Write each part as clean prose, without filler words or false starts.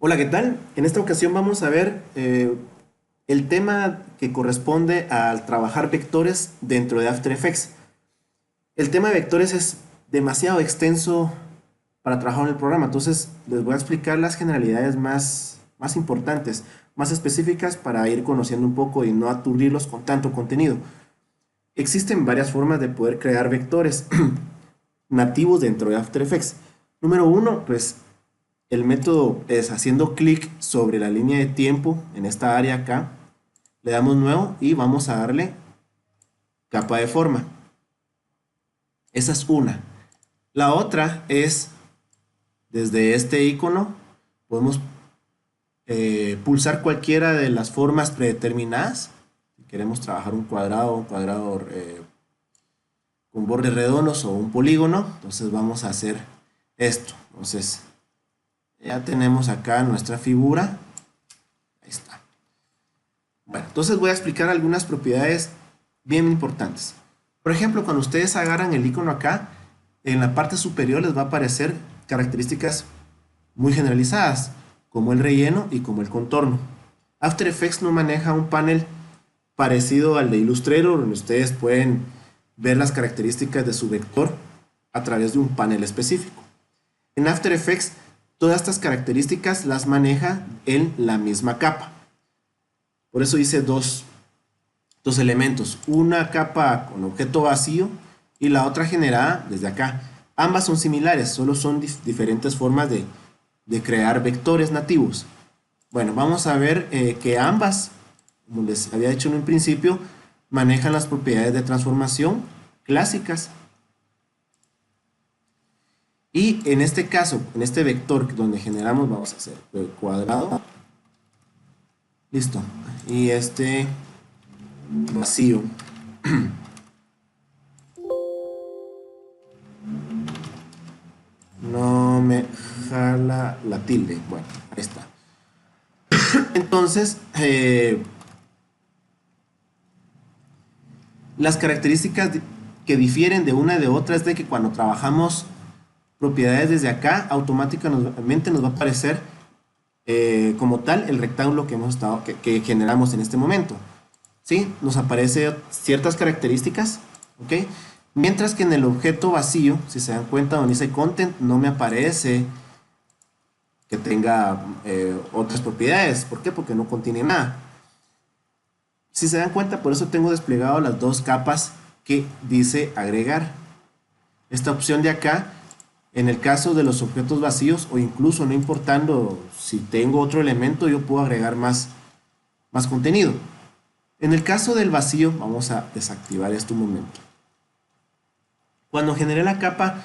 Hola, ¿qué tal? En esta ocasión vamos a ver el tema que corresponde al trabajar vectores dentro de After Effects. El tema de vectores es demasiado extenso para trabajar en el programa, entonces les voy a explicar las generalidades más importantes, más específicas para ir conociendo un poco y no aturdirlos con tanto contenido. Existen varias formas de poder crear vectores nativos dentro de After Effects. Número uno, pues el método es haciendo clic sobre la línea de tiempo en esta área acá, le damos nuevo y vamos a darle capa de forma. Esa es una. La otra es desde este icono podemos pulsar cualquiera de las formas predeterminadas. Si queremos trabajar un cuadrado con bordes redondos o un polígono, entonces vamos a hacer esto. Entonces ya tenemos acá nuestra figura. Ahí está. Bueno, entonces voy a explicar algunas propiedades bien importantes. Por ejemplo, cuando ustedes agarran el icono acá, en la parte superior les va a aparecer características muy generalizadas, como el relleno y como el contorno. After Effects no maneja un panel parecido al de Illustrator, donde ustedes pueden ver las características de su vector a través de un panel específico. En After Effects, todas estas características las maneja en la misma capa. Por eso hice dos elementos, una capa con objeto vacío y la otra generada desde acá. Ambas son similares, solo son diferentes formas de crear vectores nativos. Bueno, vamos a ver que ambas, como les había dicho en un principio, manejan las propiedades de transformación clásicas. Y en este caso, en este vector donde generamos, vamos a hacer el cuadrado. Listo. Y este vacío. No me jala la tilde. Bueno, ahí está. Entonces, las características que difieren de una de otra es de que cuando trabajamos propiedades desde acá, automáticamente nos va a aparecer como tal el rectángulo que generamos en este momento. ¿Sí? Nos aparece ciertas características, ¿ok? Mientras que en el objeto vacío, si se dan cuenta donde dice content, no me aparece que tenga otras propiedades. ¿Por qué? Porque no contiene nada. Si se dan cuenta, por eso tengo desplegado las dos capas que dice agregar. Esta opción de acá, en el caso de los objetos vacíos, o incluso no importando si tengo otro elemento, yo puedo agregar más contenido. En el caso del vacío, vamos a desactivar esto un momento. Cuando generé la capa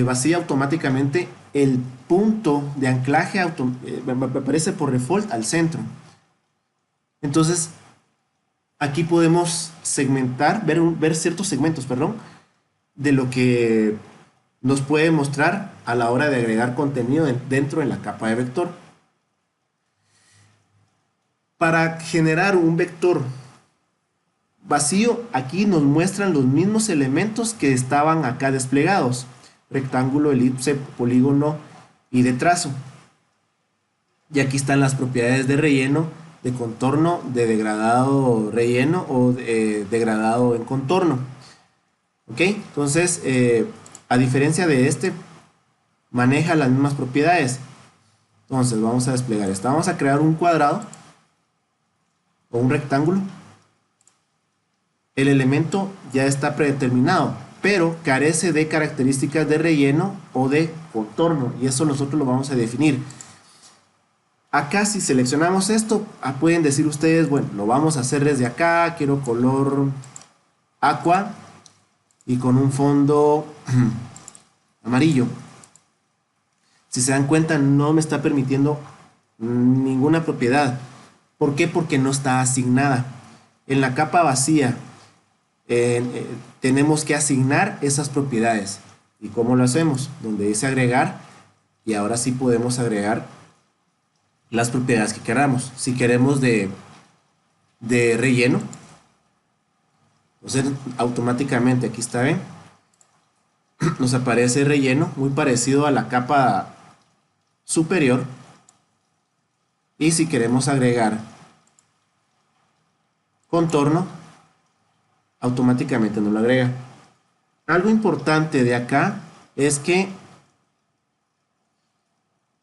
vacía, automáticamente el punto de anclaje me aparece por default al centro. Entonces, aquí podemos segmentar, ver ciertos segmentos, perdón, de lo que nos puede mostrar a la hora de agregar contenido dentro de la capa de vector. Para generar un vector vacío, aquí nos muestran los mismos elementos que estaban acá desplegados: rectángulo, elipse, polígono y de trazo. Y aquí están las propiedades de relleno, de contorno, de degradado relleno o degradado en contorno. ¿Ok? Entonces, a diferencia de este, maneja las mismas propiedades. Entonces, vamos a desplegar esta. Vamos a crear un cuadrado o un rectángulo. El elemento ya está predeterminado, pero carece de características de relleno o de contorno, y eso nosotros lo vamos a definir. Acá, si seleccionamos esto, pueden decir ustedes, bueno, lo vamos a hacer desde acá, quiero color aqua y con un fondo amarillo. Si se dan cuenta, no me está permitiendo ninguna propiedad. ¿Por qué? Porque no está asignada. En la capa vacía tenemos que asignar esas propiedades. ¿Y cómo lo hacemos? Donde dice agregar, y ahora sí podemos agregar las propiedades que queramos. Si queremos de relleno, entonces automáticamente aquí está, ¿ven? Nos aparece relleno muy parecido a la capa superior. Y si queremos agregar contorno, automáticamente nos lo agrega. Algo importante de acá es que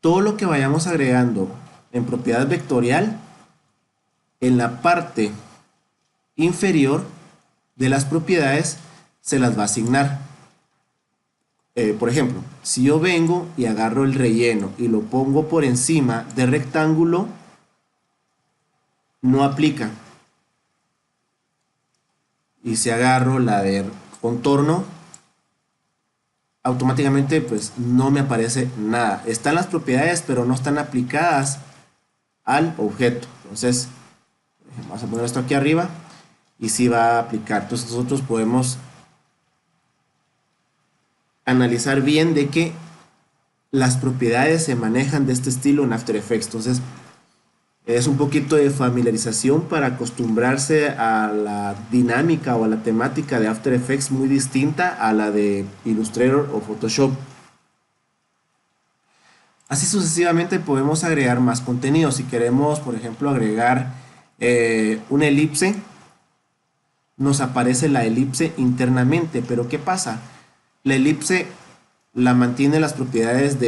todo lo que vayamos agregando en propiedad vectorial, en la parte inferior de las propiedades se las va a asignar. Por ejemplo, si yo vengo y agarro el relleno y lo pongo por encima del rectángulo, no aplica. Y si agarro la de contorno, automáticamente pues no me aparece nada. Están las propiedades, pero no están aplicadas al objeto. Entonces, vamos a poner esto aquí arriba y sí va a aplicar. Entonces nosotros podemos analizar bien de que las propiedades se manejan de este estilo en After Effects. Entonces es un poquito de familiarización para acostumbrarse a la dinámica o a la temática de After Effects, muy distinta a la de Illustrator o Photoshop. Así sucesivamente podemos agregar más contenido. Si queremos, por ejemplo, agregar una elipse, nos aparece la elipse internamente. Pero ¿qué pasa? La elipse la mantiene las propiedades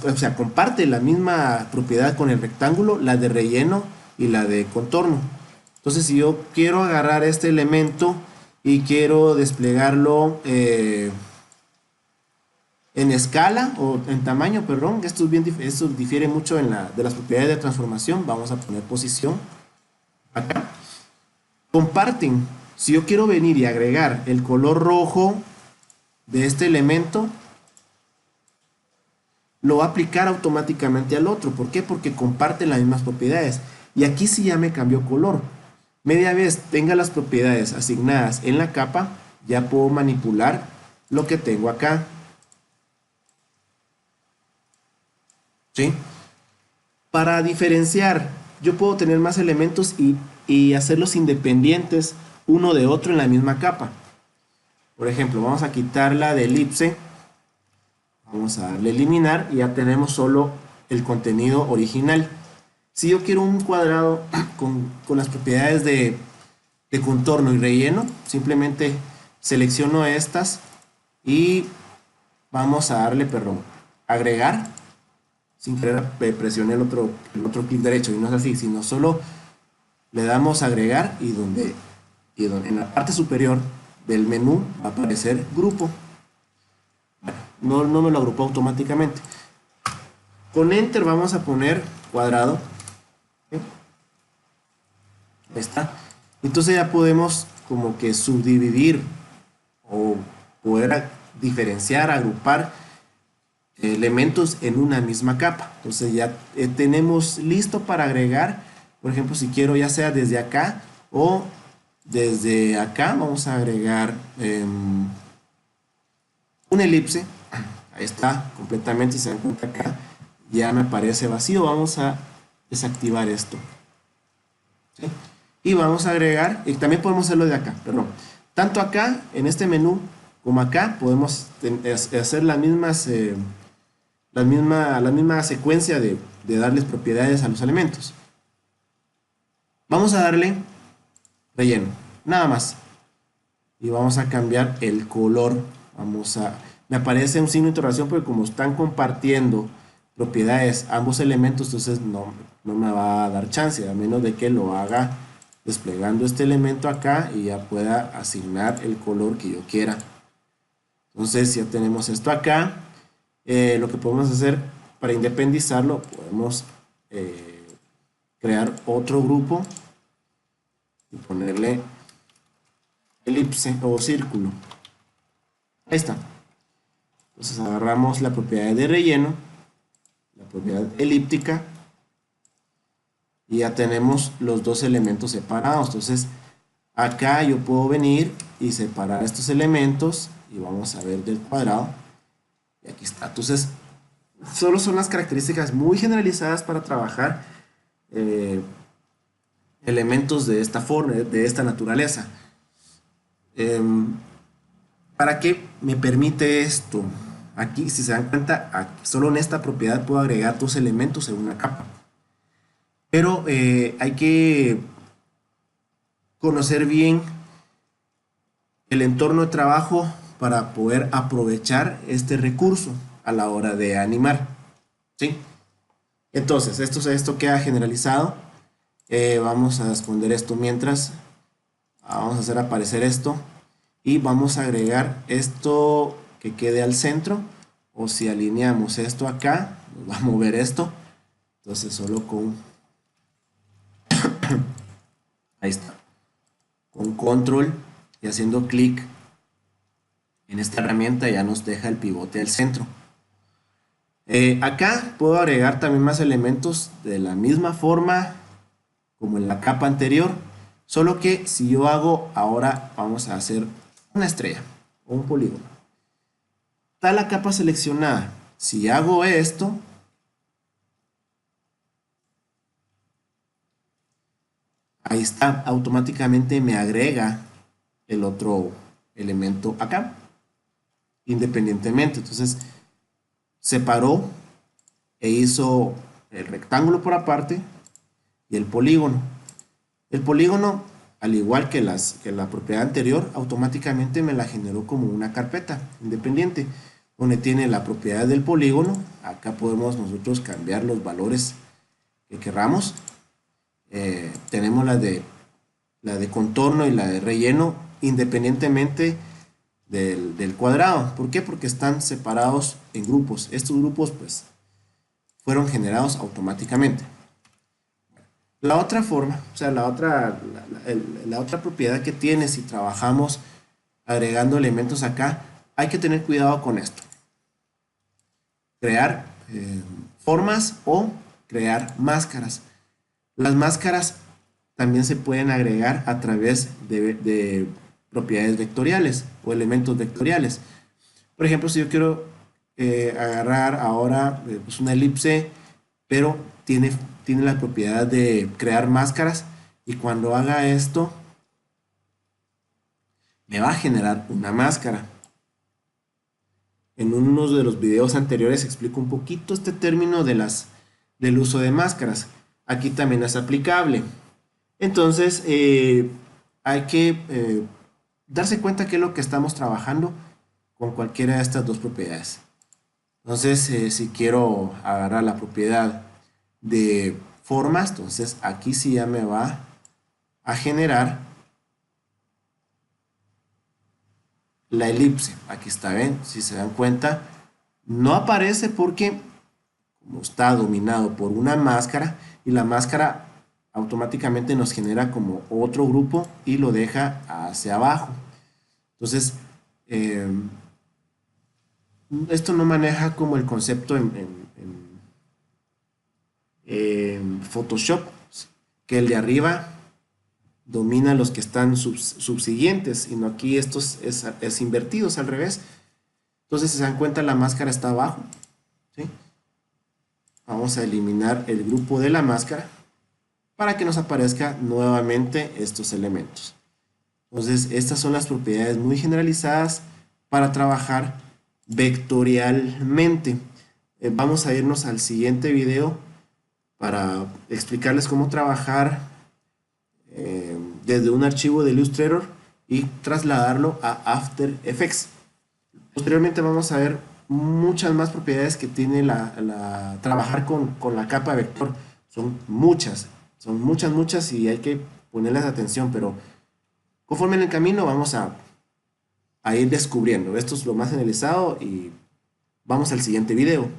o sea, comparte la misma propiedad con el rectángulo, la de relleno y la de contorno. Entonces, si yo quiero agarrar este elemento y quiero desplegarlo en escala o en tamaño, perdón, esto difiere mucho de las propiedades de transformación. Vamos a poner posición acá. Comparten. Si yo quiero venir y agregar el color rojo de este elemento, lo va a aplicar automáticamente al otro. ¿Por qué? Porque comparten las mismas propiedades. Y aquí sí ya me cambió color. Media vez tenga las propiedades asignadas en la capa, ya puedo manipular lo que tengo acá. ¿Sí? Para diferenciar, yo puedo tener más elementos y hacerlos independientes uno de otro en la misma capa. Por ejemplo, vamos a quitar la de elipse. Vamos a darle eliminar y ya tenemos solo el contenido original. Si yo quiero un cuadrado con las propiedades de contorno y relleno, simplemente selecciono estas y vamos a darle, perdón, agregar. Sin querer presioné el otro clic derecho y no es así, sino solo le damos agregar y donde en la parte superior del menú va a aparecer grupo. No me lo agrupó automáticamente. Con Enter vamos a poner cuadrado. ¿Sí? Ahí está. Entonces ya podemos como que subdividir o poder diferenciar, agrupar elementos en una misma capa. Entonces ya tenemos listo para agregar. Por ejemplo, si quiero ya sea desde acá o desde acá, vamos a agregar una elipse. Ahí está, completamente, si se dan cuenta acá, ya me aparece vacío. Vamos a desactivar esto. ¿Sí? Y vamos a agregar, y también podemos hacerlo de acá, perdón. Tanto acá, en este menú, como acá, podemos hacer las mismas, la misma secuencia de darles propiedades a los elementos. Vamos a darle relleno, nada más. Y vamos a cambiar el color. Me aparece un signo de interrogación porque como están compartiendo propiedades ambos elementos, entonces no me va a dar chance, a menos de que lo haga desplegando este elemento acá y ya pueda asignar el color que yo quiera. Entonces ya tenemos esto acá. Lo que podemos hacer para independizarlo, podemos crear otro grupo y ponerle elipse o círculo. Ahí está. Entonces agarramos la propiedad de relleno, la propiedad elíptica, y ya tenemos los dos elementos separados. Entonces acá yo puedo venir y separar estos elementos y vamos a ver del cuadrado. Y aquí está. Entonces solo son las características muy generalizadas para trabajar elementos de esta forma, de esta naturaleza. ¿Para qué me permite esto? Aquí, si se dan cuenta, aquí, solo en esta propiedad puedo agregar dos elementos en una capa. pero hay que conocer bien el entorno de trabajo para poder aprovechar este recurso a la hora de animar, ¿sí? Entonces, esto queda generalizado. Vamos a esconder esto mientras. Vamos a hacer aparecer esto. Y vamos a agregar esto que quede al centro. O si alineamos esto acá, nos va a mover esto. Entonces, solo con... Ahí está. Con control y haciendo clic en esta herramienta ya nos deja el pivote al centro. Acá puedo agregar también más elementos de la misma forma como en la capa anterior, solo que si yo hago ahora, vamos a hacer una estrella o un polígono. Está la capa seleccionada. Si hago esto, ahí está, automáticamente me agrega el otro elemento acá, independientemente. Entonces, separó e hizo el rectángulo por aparte y el polígono. El polígono, al igual que la propiedad anterior, automáticamente me la generó como una carpeta independiente, donde tiene la propiedad del polígono. Acá podemos nosotros cambiar los valores que queramos. Tenemos la de contorno y la de relleno independientemente del cuadrado. ¿Por qué? Porque están separados en grupos. Estos grupos pues fueron generados automáticamente. La otra forma, o sea, la otra propiedad que tiene si trabajamos agregando elementos acá, hay que tener cuidado con esto. Crear formas o crear máscaras. Las máscaras también se pueden agregar a través de propiedades vectoriales o elementos vectoriales. Por ejemplo, si yo quiero agarrar ahora pues una elipse, pero tiene la propiedad de crear máscaras, y cuando haga esto me va a generar una máscara. En uno de los videos anteriores explico un poquito este término del uso de máscaras. Aquí también es aplicable. Entonces hay que darse cuenta qué es lo que estamos trabajando con cualquiera de estas dos propiedades. Entonces, si quiero agarrar la propiedad de formas, entonces aquí sí ya me va a generar la elipse. Aquí está, ¿ven? Si se dan cuenta, no aparece porque como está dominado por una máscara, y la máscara automáticamente nos genera como otro grupo y lo deja hacia abajo. Entonces, esto no maneja como el concepto en Photoshop, que el de arriba domina los que están subsiguientes, sino aquí esto es invertido, es al revés. Entonces, si se dan cuenta, la máscara está abajo, ¿sí? Vamos a eliminar el grupo de la máscara para que nos aparezca nuevamente estos elementos. Entonces, estas son las propiedades muy generalizadas para trabajar vectorialmente. Vamos a irnos al siguiente video para explicarles cómo trabajar desde un archivo de Illustrator y trasladarlo a After Effects. Posteriormente vamos a ver muchas más propiedades que tiene trabajar con la capa vector. Son muchas, muchas, y hay que ponerles atención, pero conforme en el camino vamos a ir descubriendo. Esto es lo más generalizado y vamos al siguiente video.